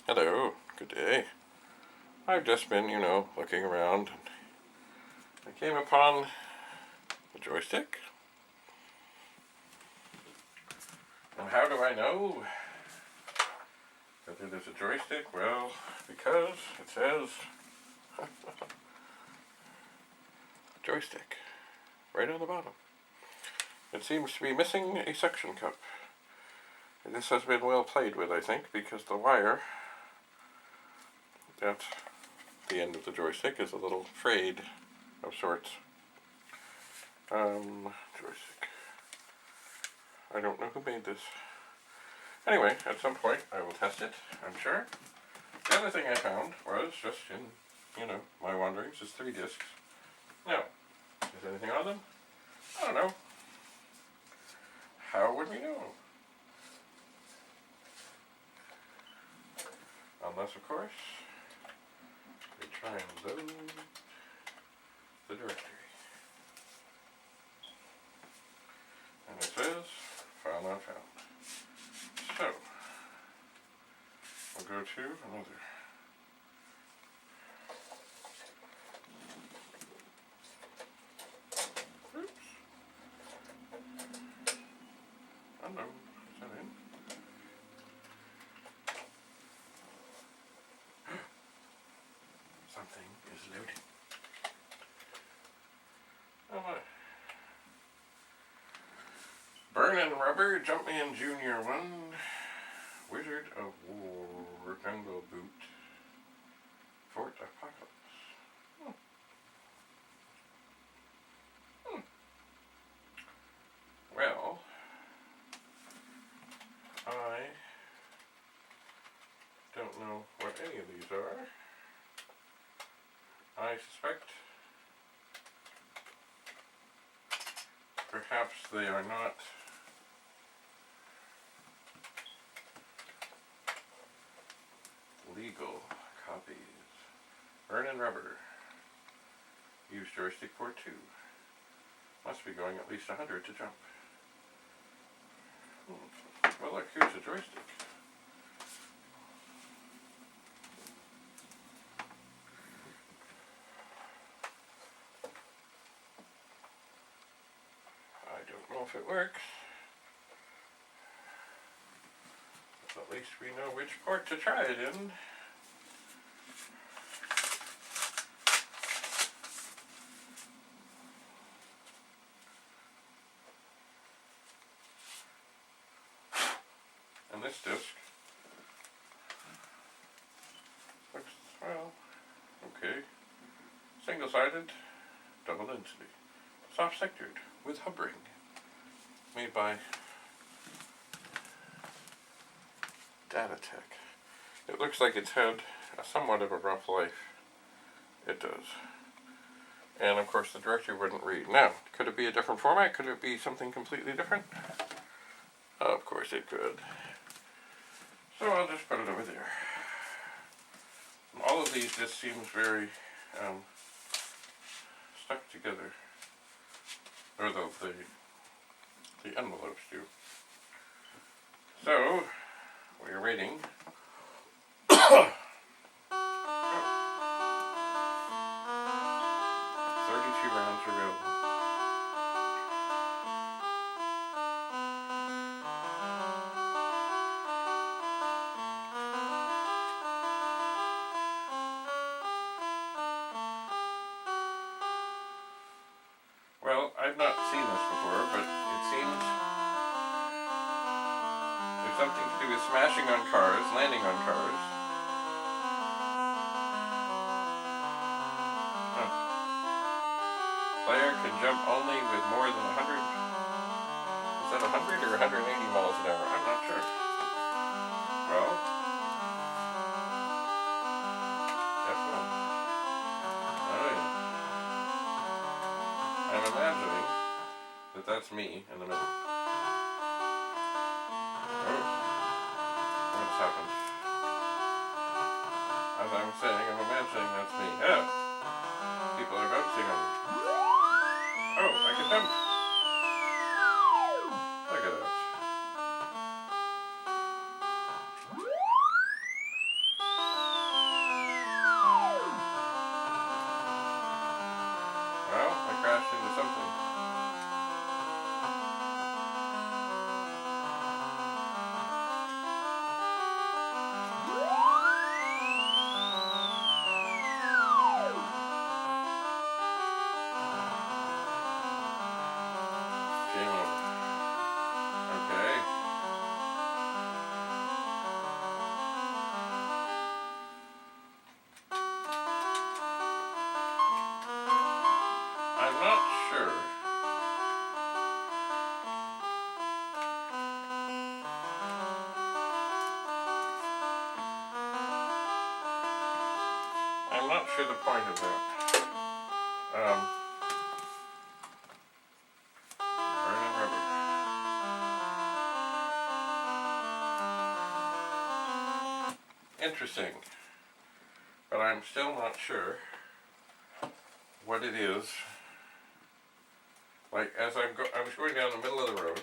Hello, good day. I've just been, looking around and I came upon the joystick. And how do I know that it is a joystick? Well, because it says joystick right on the bottom. It seems to be missing a suction cup. And this has been well played with, I think, because the wire at the end of the joystick is a little frayed of sorts. Joystick. I don't know who made this. Anyway, at some point I will test it, I'm sure. The other thing I found was just in, my wanderings is 3 discs. Now, is anything on them? I don't know. How would we know? Unless, of course, we try and load the directory. And it says, file not found. So, we'll go to another. Oops. Unknown. Is that in? Something is loading. Oh my. Burnin' Rubber, Jumpman Junior 1, Wizard of War, Jungle Boot, Fort Apocalypse. Well, I don't know what any of these are. I suspect perhaps they are not legal copies. Burnin' Rubber. Use joystick port 2. Must be going at least 100 to jump. Well, look, here's a joystick. I don't know if it works. But at least we know which port to try it in. And this disc looks, well, okay. Single-sided, double density. Soft-sectored, with hub ring. Made by Datatech. It looks like it's had somewhat of a rough life. It does. And of course the directory wouldn't read. Now, could it be a different format? Could it be something completely different? Of course it could. So I'll just put it over there. All of these just seems very stuck together. Or the envelopes do. So, we are waiting. 32 rounds available. Well, I've not seen this before, but it seems there's something to do with smashing on cars, landing on cars. Player can jump only with more than 100. Is that 100 or 180 miles an hour? I'm not sure. Well, F1. Oh yeah. I'm imagining that that's me in the middle. Oh, what's happened? As I'm saying, I'm imagining that's me. Yeah. People are bouncing on me. Oh, I can jump. Look at that. not sure the point of that. Burning rubber. Interesting. But I'm still not sure what it is. Like, as I was going down the middle of the road,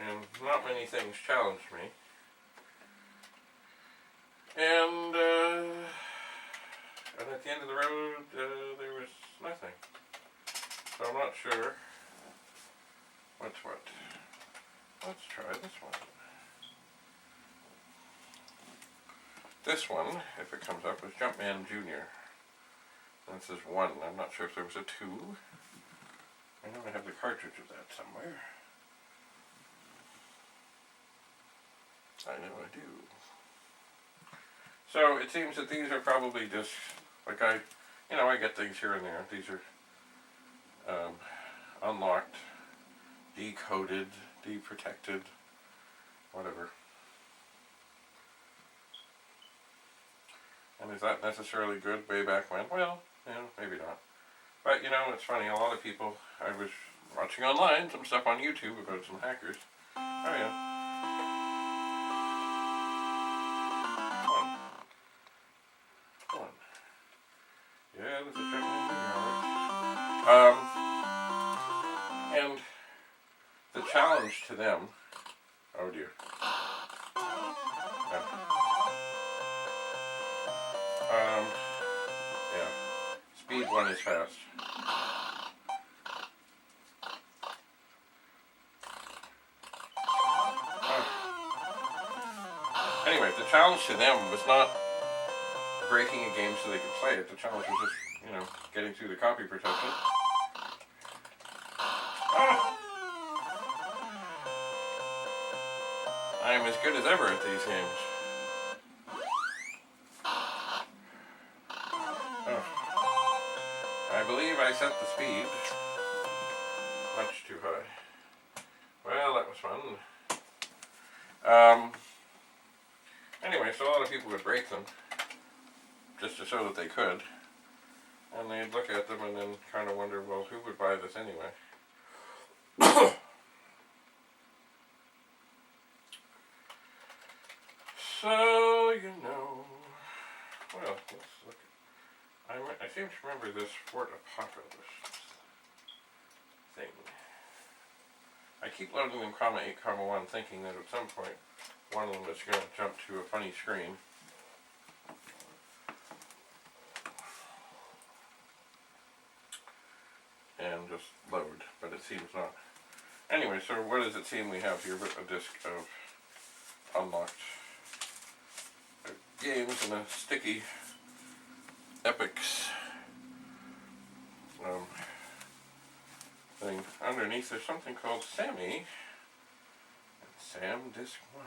and not many things challenged me. And at the end of the road, there was nothing. So I'm not sure what's what. Let's try this one. This one, if it comes up, was Jumpman Jr. And this is 1. I'm not sure if there was a 2. I know I have the cartridge of that somewhere. I know I do. So it seems that these are probably just, like I get things here and there. These are unlocked, decoded, deprotected, whatever. And is that necessarily good way back when? Well, maybe not. But it's funny, a lot of people, I was watching online, some stuff on YouTube about some hackers. Oh yeah. One. Yeah, this is definitely alright. And the challenge to them, oh dear. Yeah. Speed 1 is fast. Anyway, the challenge to them was not breaking a game so they could play it. The challenge was just, getting through the copy protection. Oh! I am as good as ever at these games. I believe I set the speed much too high. Well, that was fun. Anyway, so a lot of people would break them just to show that they could. And they'd look at them and then kind of wonder, well, who would buy this anyway? So, well, let's look. I seem to remember this Fort Apocalypse thing. I keep loading them, 8, 1, thinking that at some point one of them is going to jump to a funny screen. And just load, but it seems not. Anyway, so what does it seem we have here but a disc of unlocked games and a sticky epics thing. Underneath there's something called Sammy. Sam Disc 1.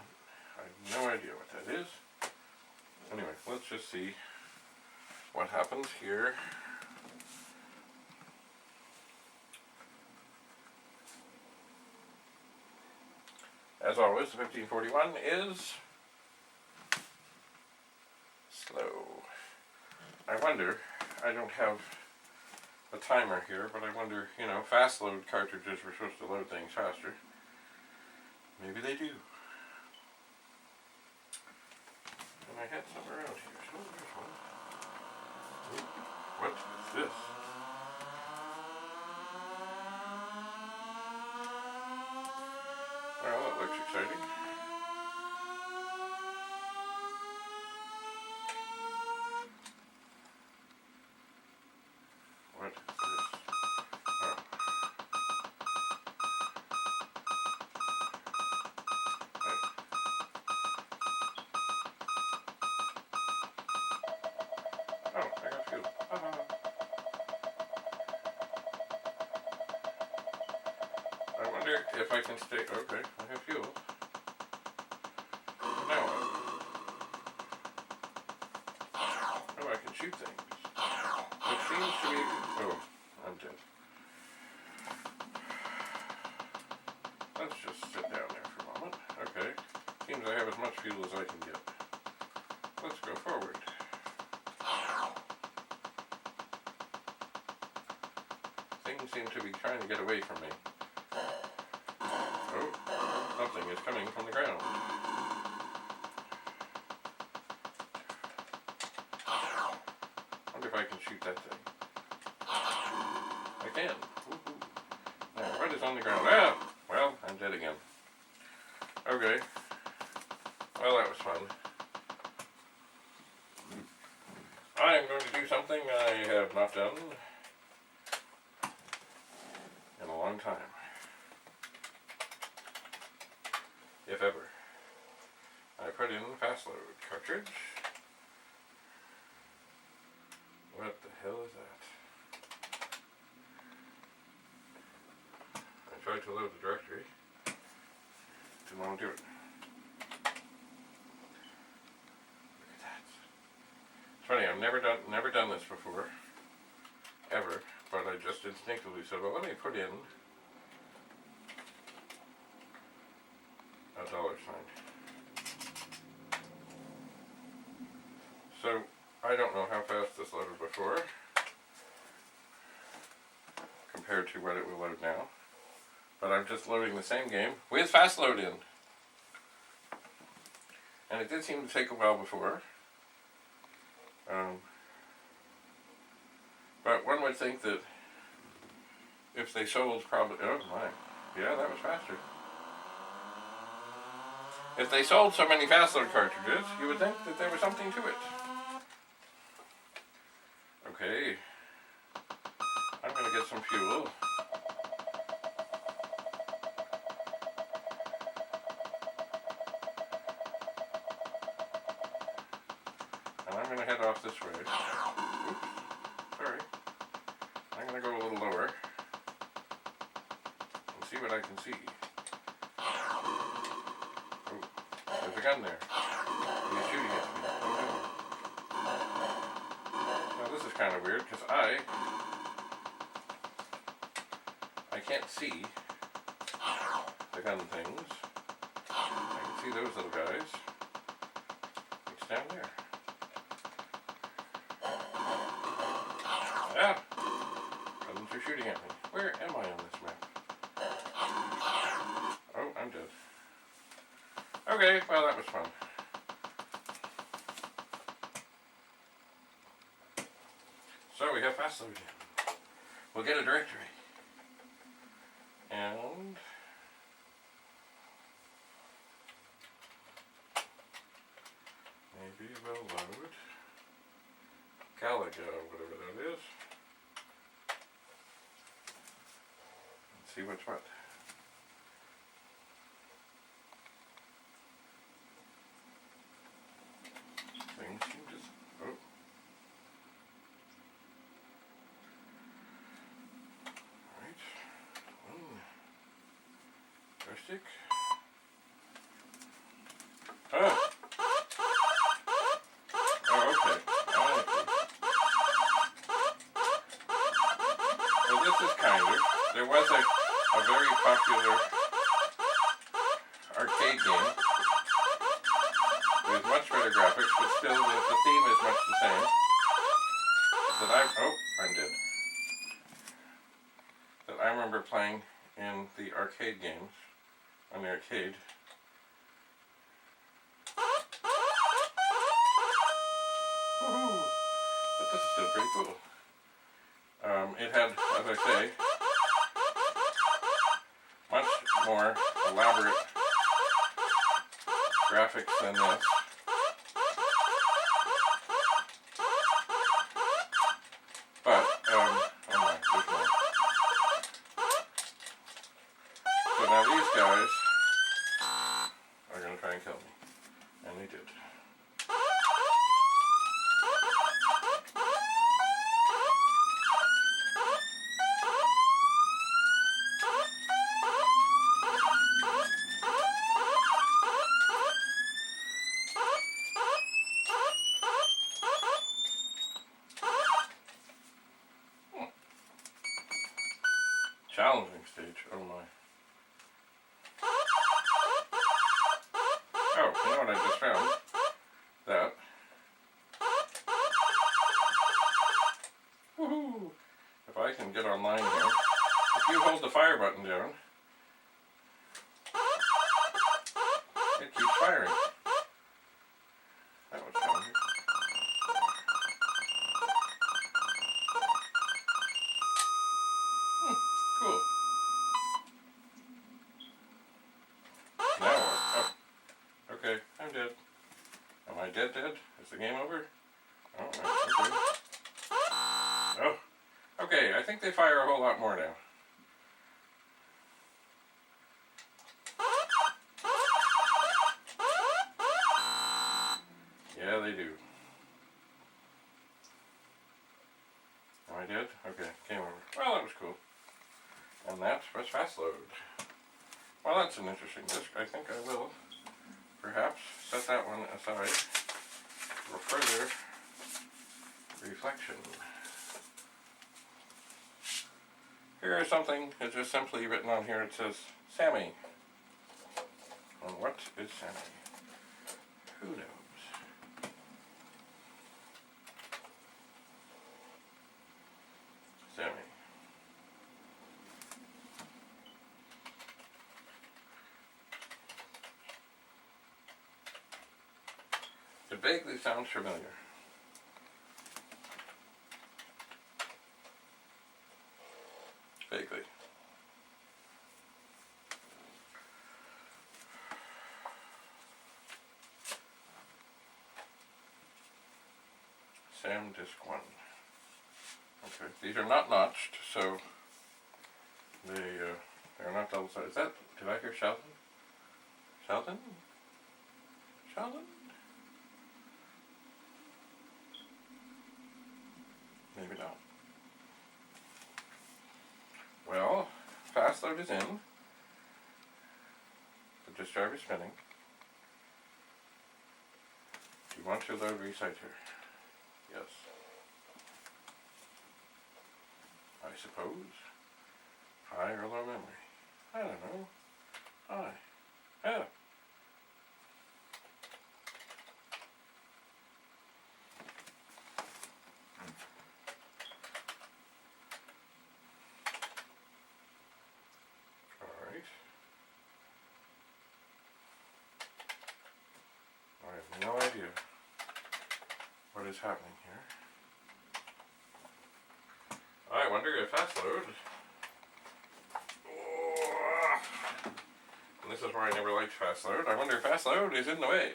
I have no idea what that is. Anyway, let's just see what happens here. As always, the 1541 is slow. I wonder, I don't have a timer here, but I wonder, fast load cartridges were supposed to load things faster. Maybe they do. And I had some around here. So there's one. Ooh, what is this? Well, that looks exciting. What is this? Oh. Oh, I got fuel. I wonder if I can stay. Okay, I have fuel. Now, oh, I can shoot things. It seems to be. Oh, I'm dead. Let's just sit down there for a moment. Okay. Seems I have as much fuel as I can get. Let's go forward. Things seem to be trying to get away from me. Oh, something is coming from the ground. Wonder if I can shoot that thing. I can. Woo-hoo. Now, what is on the ground? Ah! Well, I'm dead again. Okay. Well, that was fun. I am going to do something I have not done in a long time. If ever. I put in the fast load cartridge. What the hell is that? I tried to load the directory. Didn't want to do it. Look at that. It's funny, I've never done this before. Ever. But I just instinctively said, well, let me put in a $sign. So, I don't know how fast this loaded before compared to what it will load now. But I'm just loading the same game with fast load in. And it did seem to take a while before. But one would think that if they sold probably, oh my, yeah, that was faster. If they sold so many fast load cartridges, you would think that there was something to it. Okay, I'm going to get some fuel. And I'm going to head off this way. Oops, sorry. I'm going to go a little lower and see what I can see. Oh, there's a gun there. He's shooting at me. Oh no. Now this is kind of weird because I can't see the gun things. I can see those little guys. It's down there. Ah! Guns are shooting at me. Where am I on this map? Oh, I'm dead. Okay, well that was fun. So we have fast load in. We'll get a directory. And maybe we'll load Galaga, whatever that is. And see what's what. Things seem to... Oh. Alright. Joystick. Oh! Oh, okay. Oh, okay. Well, this is kind of... There was a very popular arcade game with much better graphics, but still the theme is much the same. I'm dead. That I remember playing in the arcade games, on the arcade. Woohoo! But this is still pretty cool. It had, as I say, much more elaborate graphics than this. But, oh my, there's more. So now these guys are going to try and kill me. And they did. Challenging stage, oh my. know what I just found? That. Woohoo! If I can get online here, if you hold the fire button down, it keeps firing. That was handy. Cool. Now what? Oh. Okay, I'm dead. Am I dead? Is the game over? Oh, okay. Oh. Okay, I think they fire a whole lot more now. Yeah, they do. Am I dead? Okay, game over. Well, that was cool. And that was fast load. Well, that's an interesting disc. I think I will perhaps set that one aside for further reflection. Here is something that's just simply written on here. It says Sammy. And what is Sammy? Who knows? Sammy. It vaguely sounds familiar. Vaguely. Sam Disc 1. Okay, these are not notched, so they're not double-sided. Is that, did I hear Sheldon? Sheldon? Sheldon? Maybe not. Well, fast load is in. The disk drive is spinning. Do you want to load reciter? Yes. I suppose. High or low memory? I don't know. High. Yeah. Alright. I have no idea what is happening here. I wonder if fast load. And this is where I never liked fast load. I wonder if fast load is in the way.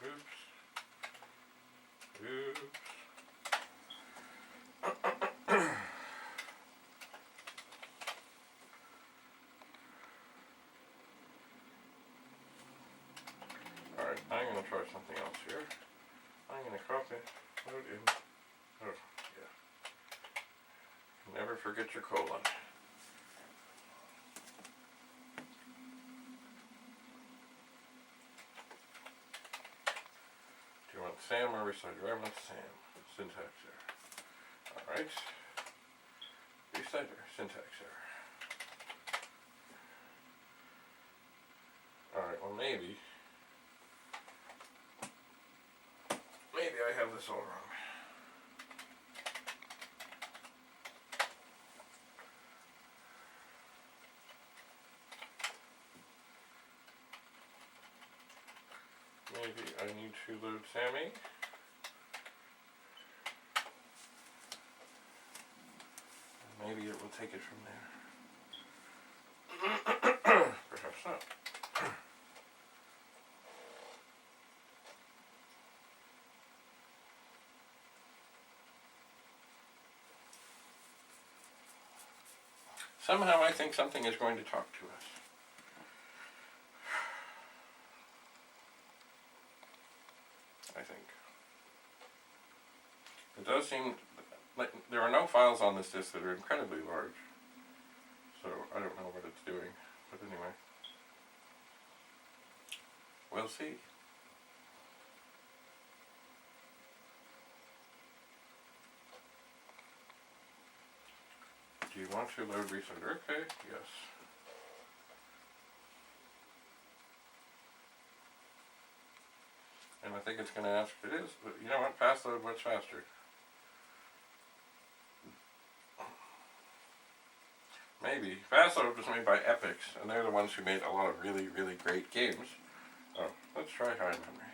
Oops. Oops. Alright, I'm going to try something else here. I'm going to copy, load in. Oh, yeah. Never forget your colon. Do you want Sam or reciter? I want Sam. Syntax error. Alright. Reciter. Syntax error. Alright, well maybe I have this all wrong. Maybe I need to load Sammy. Maybe it will take it from there. Perhaps not. Somehow I think something is going to talk to us. I think. It does seem like there are no files on this disk that are incredibly large. So I don't know what it's doing. But anyway. We'll see. Do you want to load reciter? Okay, yes. And I think it's going to ask if it is, but you know what? Fast load, what's faster? Maybe. Fast load was made by Epix, and they're the ones who made a lot of really, really great games. Oh, let's try high memory.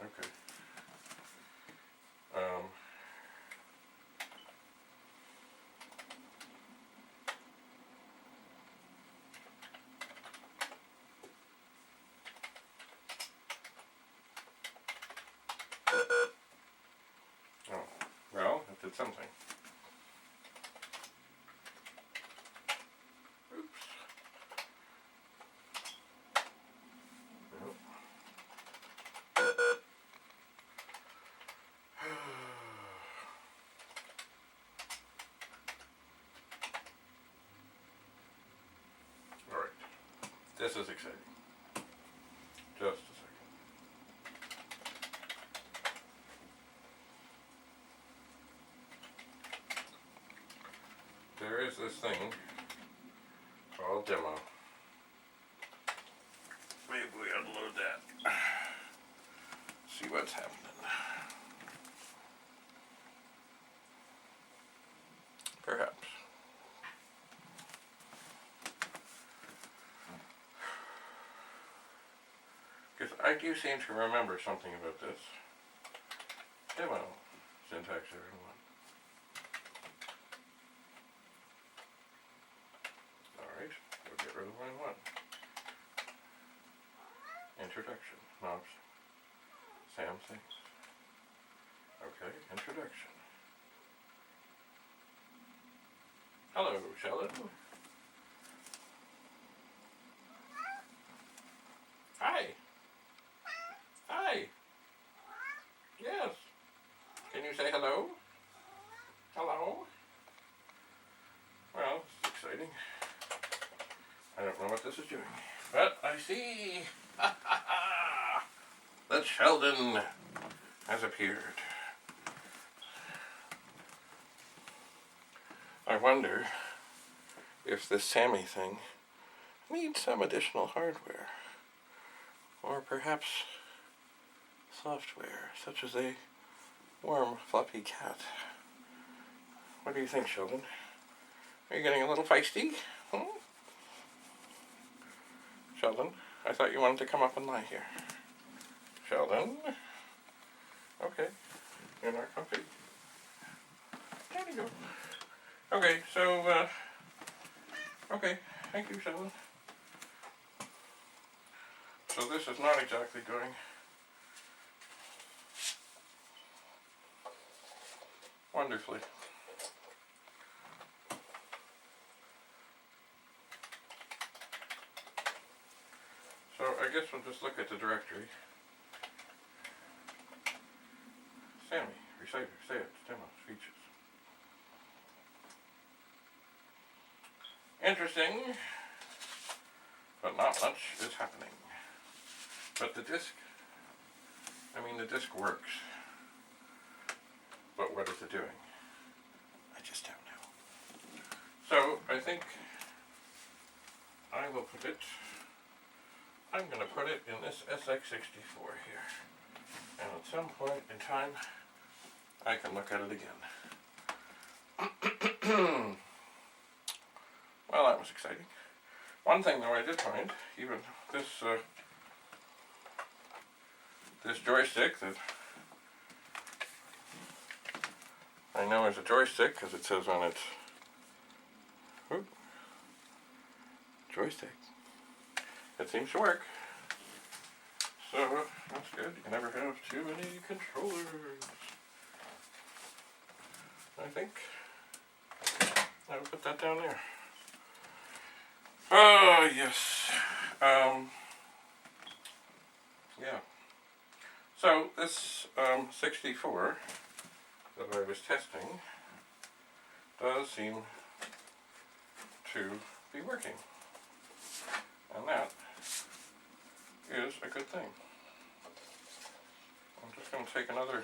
Okay. Oh, well, it did something. Oops. Nope. Alright. This is exciting. Just a second. There is this thing called demo. Maybe we unload that. See what's happening. Perhaps. Because I do seem to remember something about this. Demo. Syntax everyone. Alright, we'll get rid of line 1. Introduction. Knobs. Sam things. Okay, introduction. Hello, Sheldon. Hi. Hi. Yes. Can you say hello? Hello? Well, this is exciting. I don't know what this is doing. But I see that Sheldon has appeared. I wonder if this Sammy thing needs some additional hardware. Or perhaps software, such as a warm, fluffy cat. What do you think, Sheldon? Are you getting a little feisty? Sheldon, I thought you wanted to come up and lie here. Sheldon? Okay, you're not comfy. There you go. Okay, so, okay, thank you, Sheldon. So this is not exactly going wonderfully. So I guess we'll just look at the directory. Sammy, reciter, say it, demos, features. Interesting, but not much is happening. But the disk works. But what is it doing? I just don't know. So I think I will put it, I'm going to put it in this SX64 here. And at some point in time, I can look at it again. Well, that was exciting. One thing though I did find, even this this joystick that I know is a joystick because it says on its joystick. It seems to work. So that's good. You can never have too many controllers. I think I will put that down there. Oh, yes. Yeah. So this 64 that I was testing does seem to be working. And that is a good thing. I'm just going to take another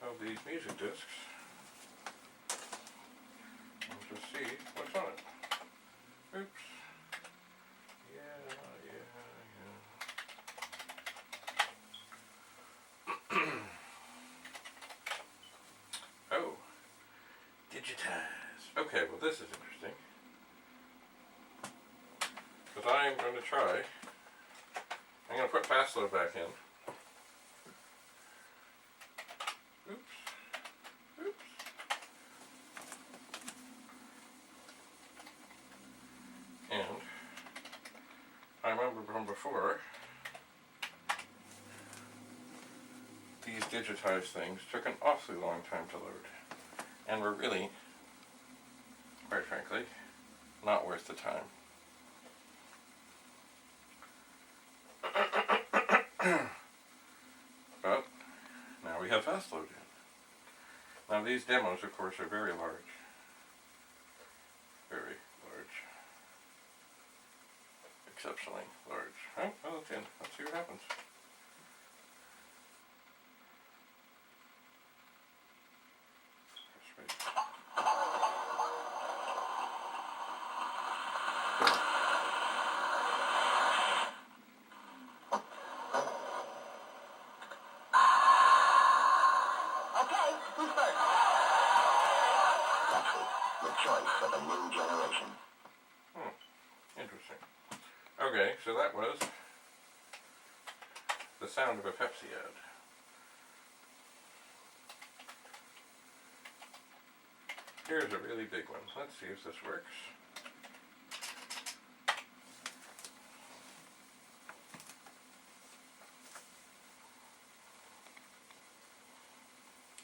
of these music discs and just see what's on it. Oops. digitize. Okay, well this is interesting. Because I'm going to try. I'm going to put fast load back in. Oops. Oops. And I remember from before, these digitized things took an awfully long time to load. And were really, quite frankly, not worth the time. But now we have fast load in. Now these demos, of course, are very large. Very large. Exceptionally large. Oh, well, it's in. Let's see what happens. Interesting. Okay, so that was the sound of a Pepsi ad. Here's a really big one. Let's see if this works.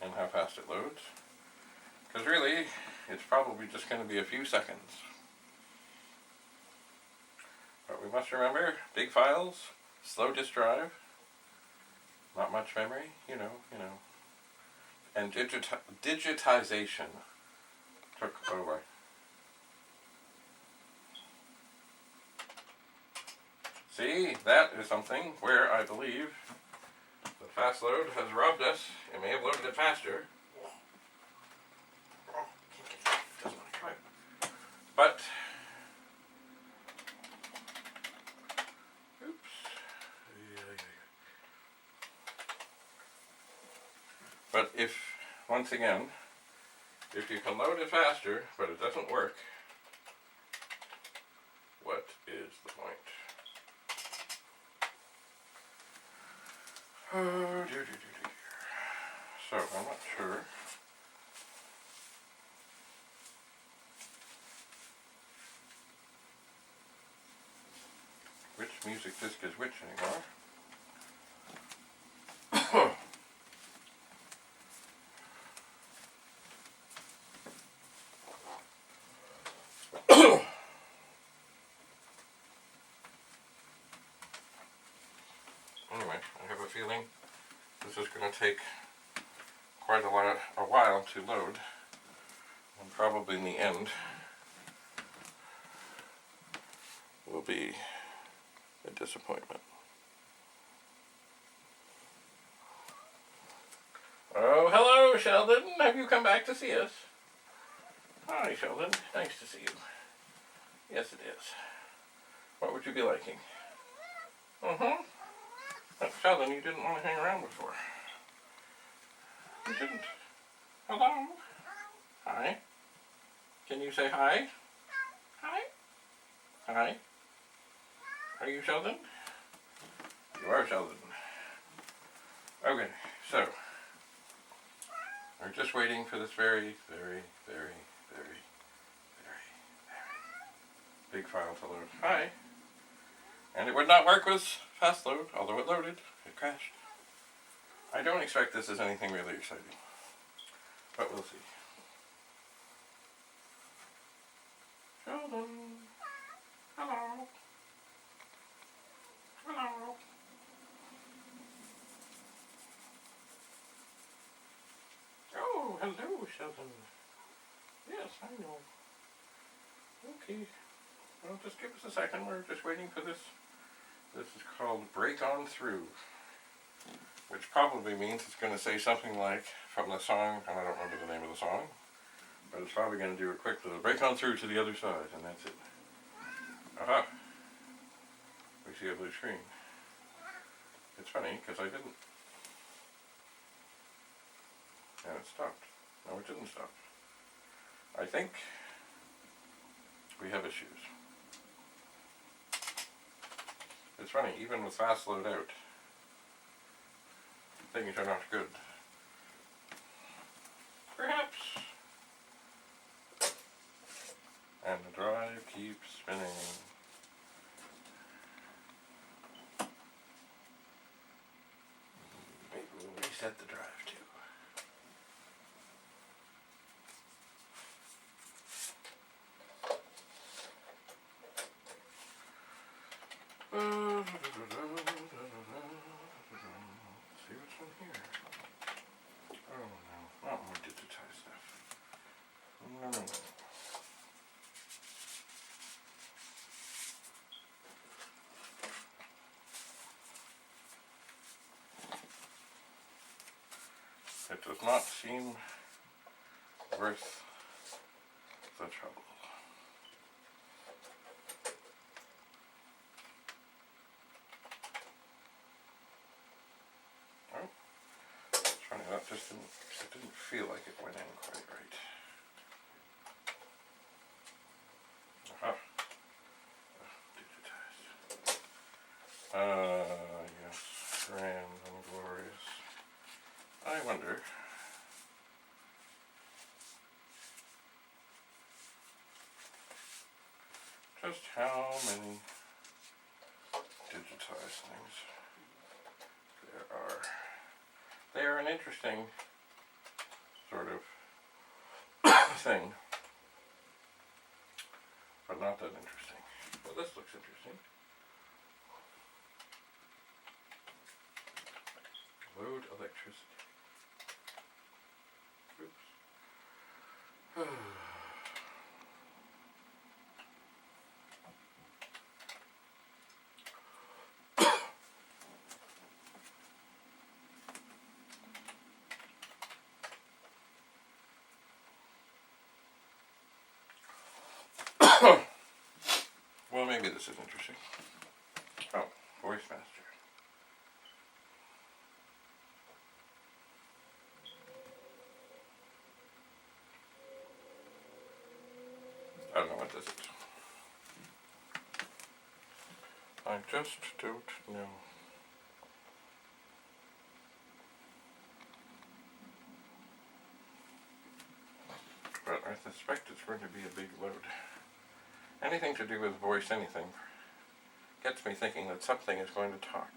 And how fast it loads. Because really, it's probably just going to be a few seconds. But we must remember, big files, slow disk drive, not much memory, you know. And digitization took over. See, that is something where I believe the fast load has robbed us. It may have loaded it faster. But, oops. But if, once again, if you can load it faster, but it doesn't work, what is the point? Oh, dear. So, I'm not sure. Which music disc is which anymore. Anyway, I have a feeling this is going to take quite a while to load, and probably in the end will be a disappointment. Oh, hello, Sheldon. Have you come back to see us? Hi, Sheldon. Nice to see you. Yes, it is. What would you be liking? Mm-hmm. Sheldon, you didn't want to hang around before. You didn't. Hello? Hi. Can you say hi? Hi? Hi. Are you Sheldon? You are Sheldon. Okay, so we're just waiting for this very big file to load. Hi. And it would not work with fast load, although it loaded. It crashed. I don't expect this is anything really exciting, but we'll see. Sheldon. Hello. Hello. Oh, hello, Sheldon. Yes, I know. Okay. Well, just give us a second. We're just waiting for this. This is called Break On Through, which probably means it's going to say something like from the song, and I don't remember the name of the song, but it's probably going to do a quick little break on through to the other side, and that's it. Aha! We see a blue screen. It's funny, because I didn't. And it stopped. No, it didn't stop. I think we have issues. It's funny, even with fast load out, things are not good. Perhaps. And the drive keeps spinning. Maybe we'll reset the drive too. Let's see what's in here. Oh no, not more digitized stuff. No. It does not seem worth the trouble. Oh, it's funny, that just didn't feel like it went in quite right. Aha. Digitized. Yes, grand and glorious. I wonder. Just how many digitized things there are. They are an interesting sort of thing, but not that interesting. Well, this looks interesting. Load electricity. Oops. Well, maybe this is interesting. Oh, voice master. I don't know what this is. I just don't know. But I suspect it's going to be a big load. Anything to do with voice anything gets me thinking that something is going to talk.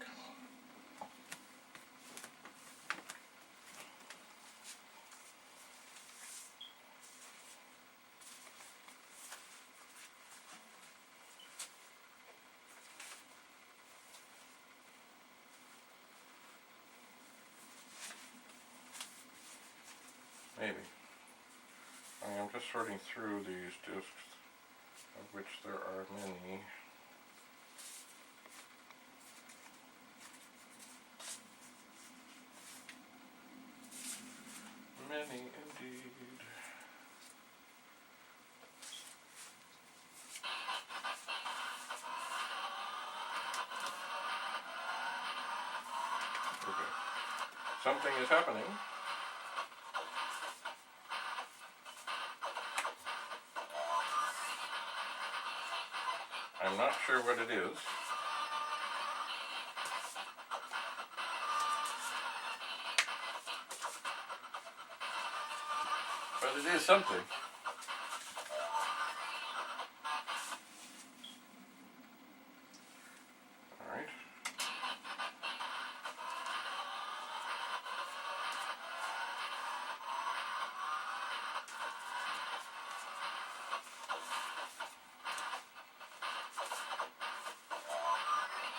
Maybe. I'm just sorting through these discs, of which there are many. Many indeed. Okay. Something is happening. I'm not sure what it is. But it is something. Alright.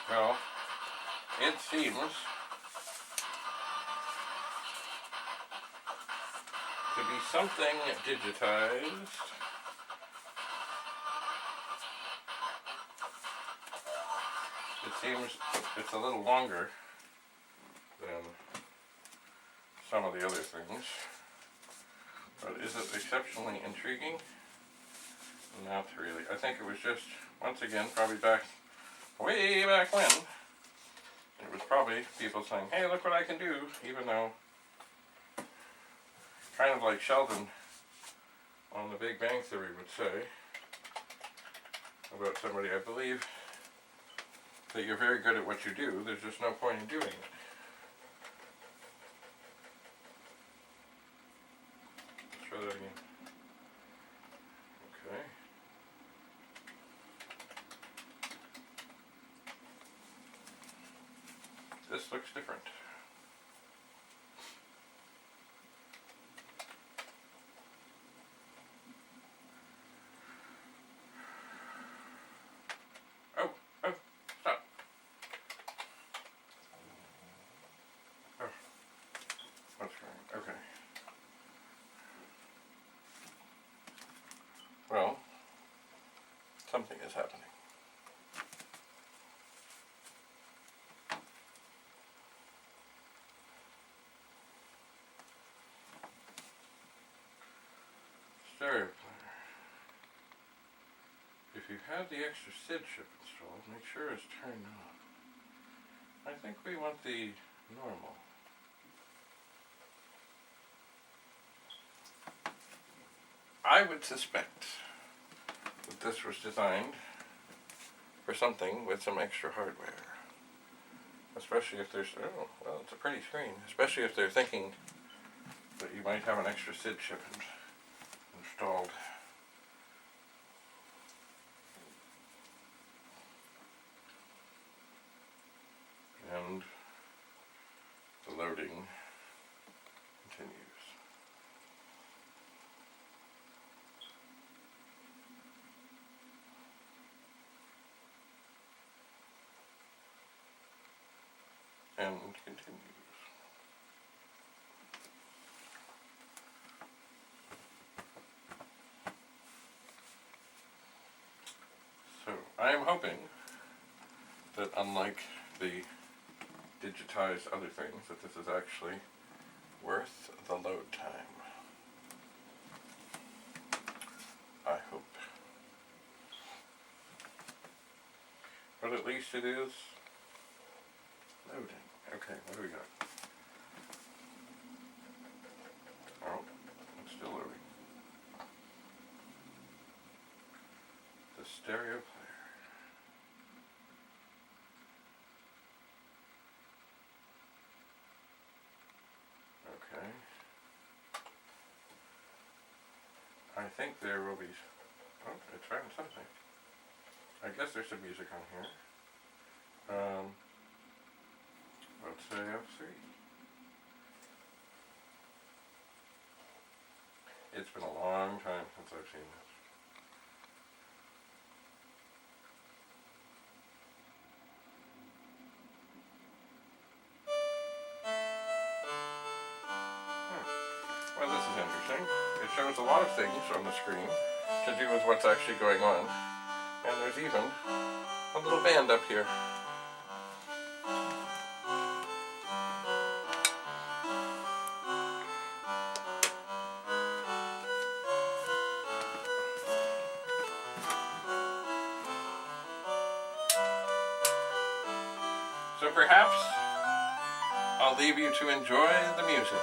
Well, it seems to be something digitized. It seems it's a little longer than some of the other things. But is it exceptionally intriguing? Not really. I think it was just, once again, probably way back when, it was probably people saying, hey, look what I can do, even though, kind of like Sheldon on the Big Bang Theory would say about somebody. I believe that you're very good at what you do, there's just no point in doing it. Let's try that again. Okay. This looks different. Oh, stop. Oh, that's right, okay. Well, something is happening. Stereo player. If you have the extra SID chip installed, make sure it's turned on. I think we want the normal. I would suspect that this was designed for something with some extra hardware. Especially if there's, oh, well, it's a pretty screen. Especially if they're thinking that you might have an extra SID chip installed. And the loading continues. And continues. So I am hoping that unlike the digitized other things, that this is actually worth the load time. I hope. But at least it is loading. Okay, what do we got? Oh, it's still loading. The stereo player. Okay. I think there will be... Oh, it's found something. I guess there's some music on here. Let's say F3. It's been a long time since I've seen this. Well, this is interesting. It shows a lot of things on the screen to do with what's actually going on. And there's even a little band up here. So perhaps I'll leave you to enjoy the music.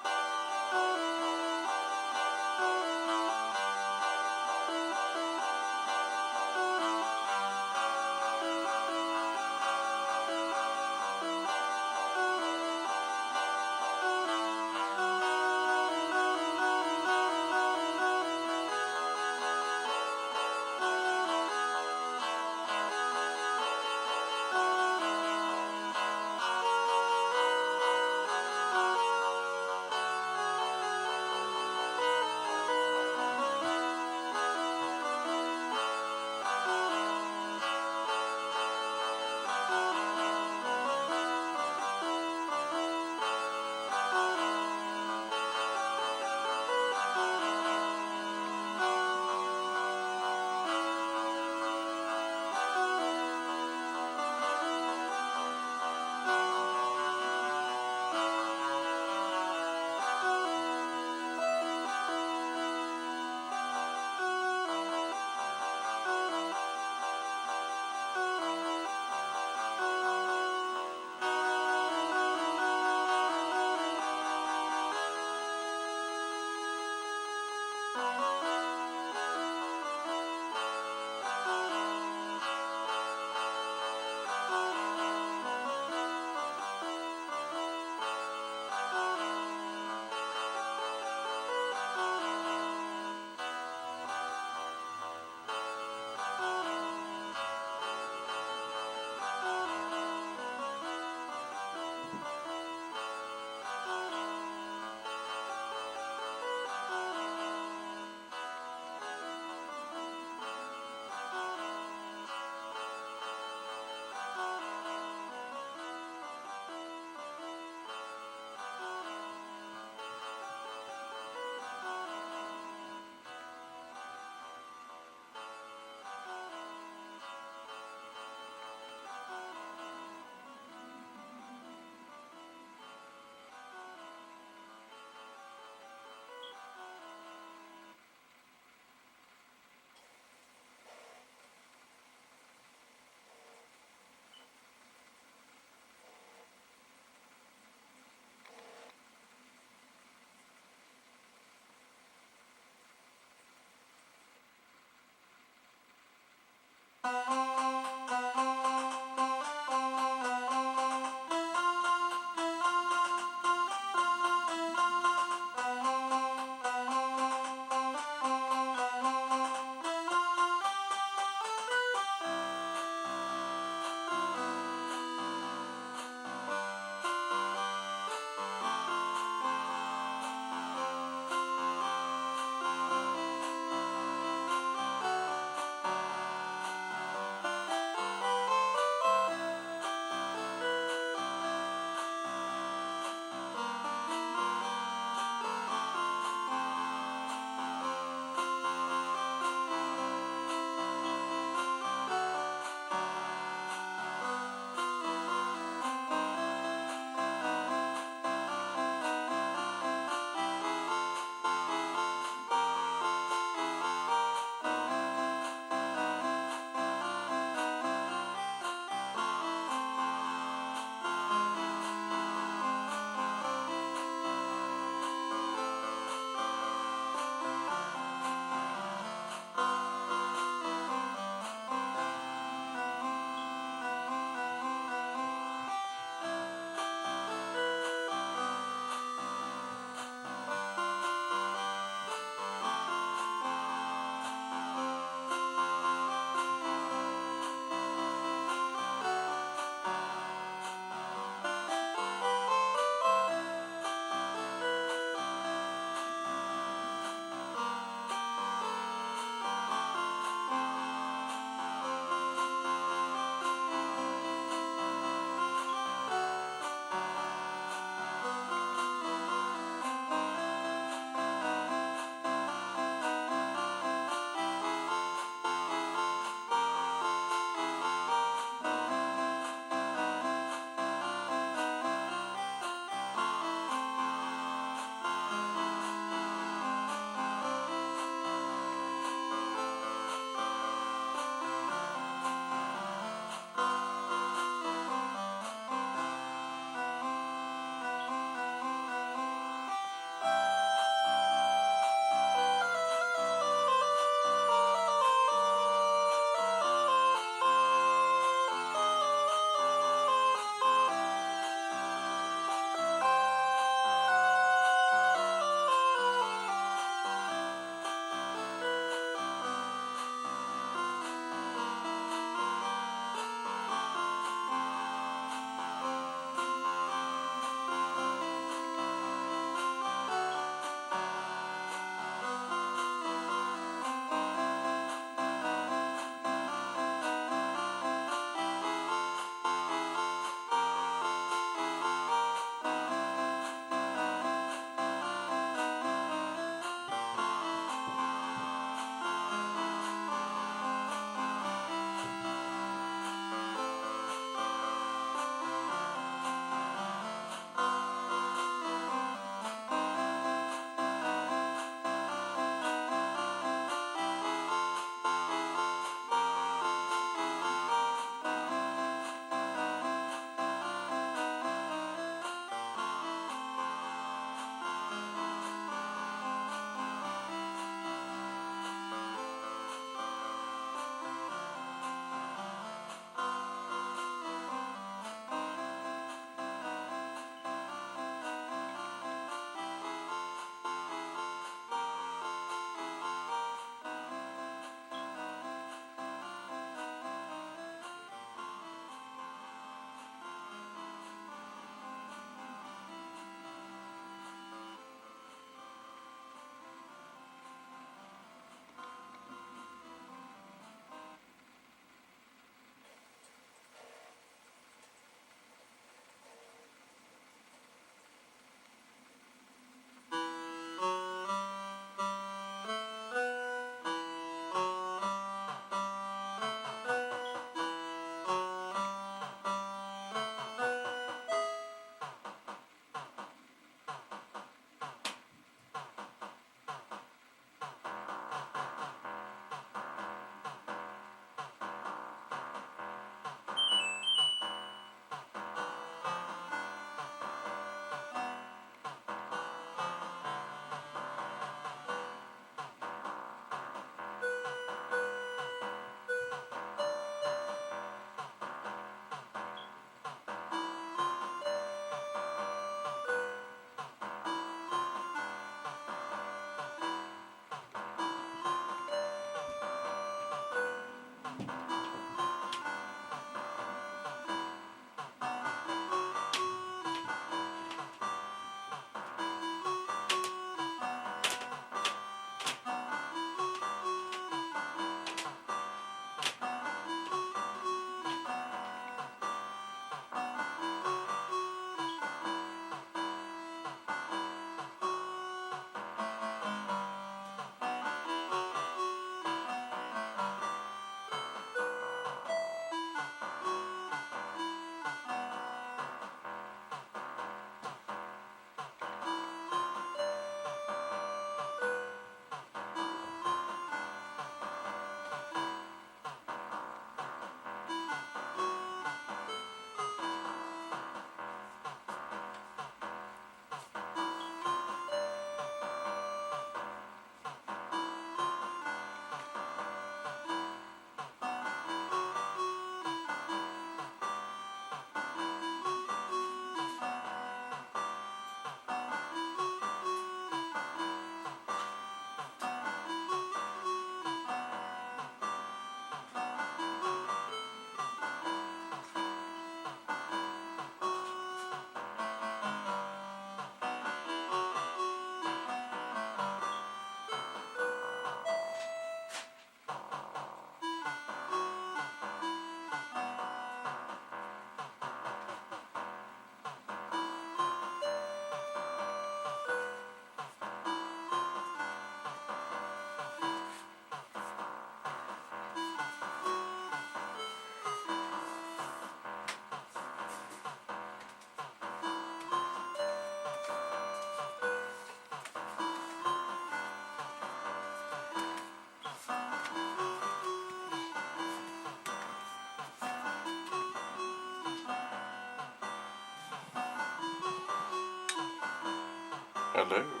Hello.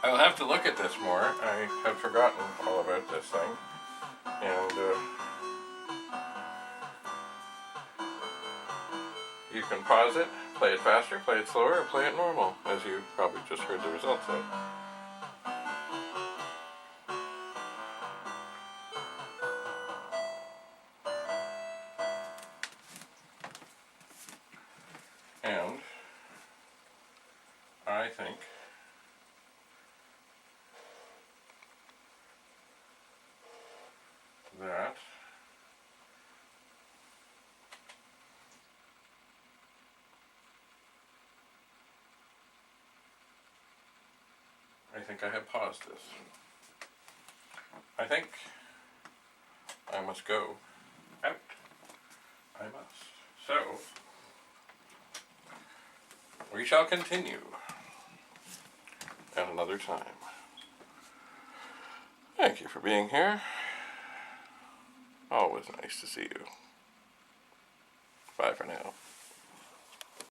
I'll have to look at this more. I have forgotten all about this thing. And you can pause it, play it faster, play it slower, or play it normal, as you probably just heard the results of. And I think that I have paused this. I think I must go out. I must. So, we shall continue at another time. Thank you for being here. Always nice to see you. Bye for now.